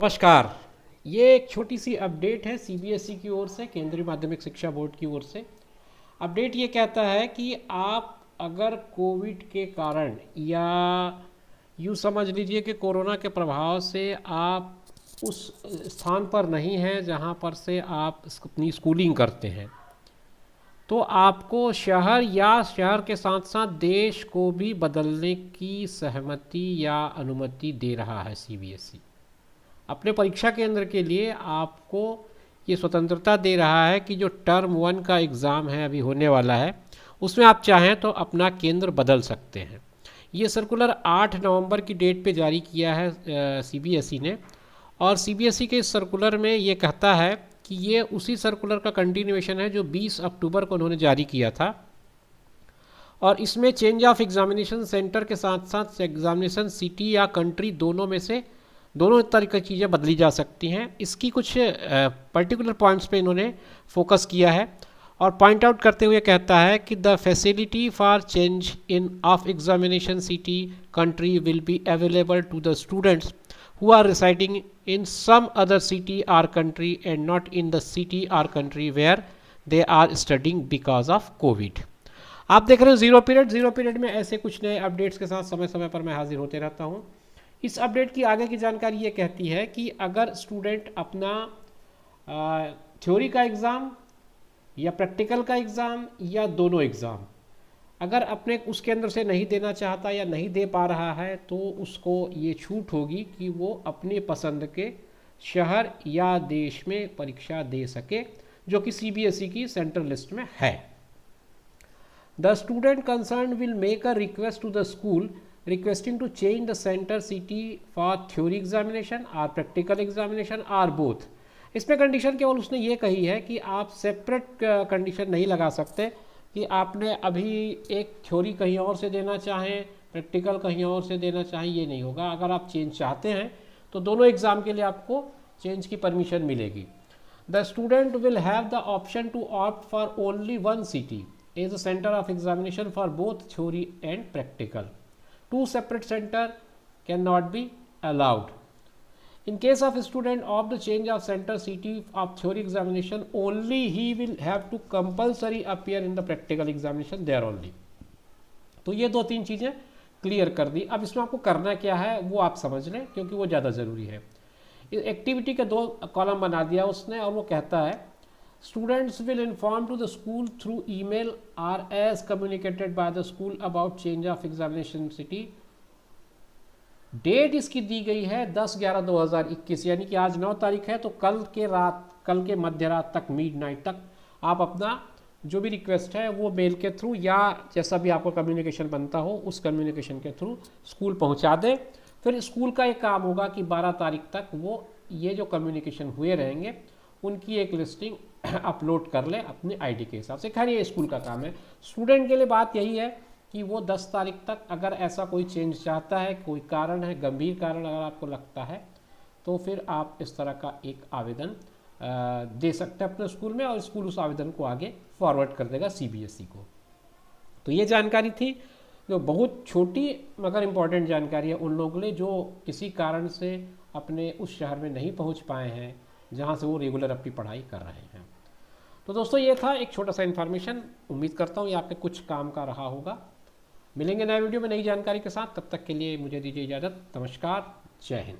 नमस्कार। ये एक छोटी सी अपडेट है सीबीएसई की ओर से, केंद्रीय माध्यमिक शिक्षा बोर्ड की ओर से। अपडेट ये कहता है कि आप अगर कोविड के कारण या यूँ समझ लीजिए कि कोरोना के प्रभाव से आप उस स्थान पर नहीं हैं जहाँ पर से आप अपनी स्कूलिंग करते हैं, तो आपको शहर या शहर के साथ साथ देश को भी बदलने की सहमति या अनुमति दे रहा है सीबीएसई। अपने परीक्षा केंद्र के लिए आपको ये स्वतंत्रता दे रहा है कि जो टर्म 1 का एग्ज़ाम है अभी होने वाला है, उसमें आप चाहें तो अपना केंद्र बदल सकते हैं। ये सर्कुलर 8 नवंबर की डेट पे जारी किया है सीबीएसई ने, और सीबीएसई के इस सर्कुलर में ये कहता है कि ये उसी सर्कुलर का कंटिन्यूएशन है जो 20 अक्टूबर को उन्होंने जारी किया था, और इसमें चेंज ऑफ एग्जामिनेशन सेंटर के साथ साथ एग्जामिनेशन सिटी या कंट्री दोनों तरह की चीज़ें बदली जा सकती हैं। इसकी कुछ पर्टिकुलर पॉइंट्स पे इन्होंने फोकस किया है और पॉइंट आउट करते हुए कहता है कि the facility for change in of examination city country will be available to the students who are residing in some other city or country and not in the city or country where they are studying because of Covid. आप देख रहे हो zero period में ऐसे कुछ नए updates के साथ समय समय पर मैं हाजिर होते रहता हूँ। इस अपडेट की आगे की जानकारी ये कहती है कि अगर स्टूडेंट अपना थ्योरी का एग्ज़ाम या प्रैक्टिकल का एग्ज़ाम या दोनों एग्ज़ाम अगर अपने उस केंद्र से नहीं देना चाहता या नहीं दे पा रहा है, तो उसको ये छूट होगी कि वो अपने पसंद के शहर या देश में परीक्षा दे सके, जो कि सीबीएसई की सेंट्रल लिस्ट में है। The student concern will make a request to the school requesting to change the center city for theory examination or practical examination or both। इसमें कंडीशन केवल उसने ये कही है कि आप सेपरेट कंडीशन नहीं लगा सकते कि आपने अभी एक थ्योरी कहीं और से देना चाहें, प्रैक्टिकल कहीं और से देना चाहें, ये नहीं होगा। अगर आप चेंज चाहते हैं तो दोनों एग्ज़ाम के लिए आपको चेंज की परमिशन मिलेगी। The student will have the option to opt for only one city as a centre of examination for both theory and practical. Two separate center cannot be allowed. In case of a student of the change of center city of theory examination, only he will have to compulsory appear in the practical examination there only। तो ये दो तीन चीज़ें clear कर दी। अब इसमें आपको करना क्या है वो आप समझ लें, क्योंकि वो ज़्यादा ज़रूरी है। एक्टिविटी के 2 कॉलम बना दिया उसने, और वो कहता है Students will inform to the school through email or as communicated by the school about change of examination city। Date इसकी दी गई है 10/11/2021, यानी कि आज 9 तारीख है, तो कल के मध्य रात तक, मिडनाइट तक आप अपना जो भी रिक्वेस्ट है वो मेल के थ्रू या जैसा भी आपको कम्युनिकेशन बनता हो उस कम्युनिकेशन के थ्रू स्कूल पहुंचा दें। फिर स्कूल का एक काम होगा कि 12 तारीख तक वो ये जो कम्युनिकेशन हुए रहेंगे उनकी एक लिस्टिंग अपलोड कर ले अपने आईडी के हिसाब से। खैर ये स्कूल का काम है। स्टूडेंट के लिए बात यही है कि वो 10 तारीख तक अगर ऐसा कोई चेंज चाहता है, कोई कारण है, गंभीर कारण अगर आपको लगता है, तो फिर आप इस तरह का एक आवेदन दे सकते हैं अपने स्कूल में, और स्कूल उस आवेदन को आगे फॉरवर्ड कर देगा सीबीएसई को। तो ये जानकारी थी जो बहुत छोटी मगर इम्पॉर्टेंट जानकारी है उन लोगों के लिए जो किसी कारण से अपने उस शहर में नहीं पहुँच पाए हैं जहाँ से वो रेगुलर अपनी पढ़ाई कर रहे हैं। तो दोस्तों ये था एक छोटा सा इन्फॉर्मेशन। उम्मीद करता हूँ ये आपके कुछ काम का रहा होगा। मिलेंगे नए वीडियो में नई जानकारी के साथ, तब तक के लिए मुझे दीजिए इजाज़त। नमस्कार, जय हिंद।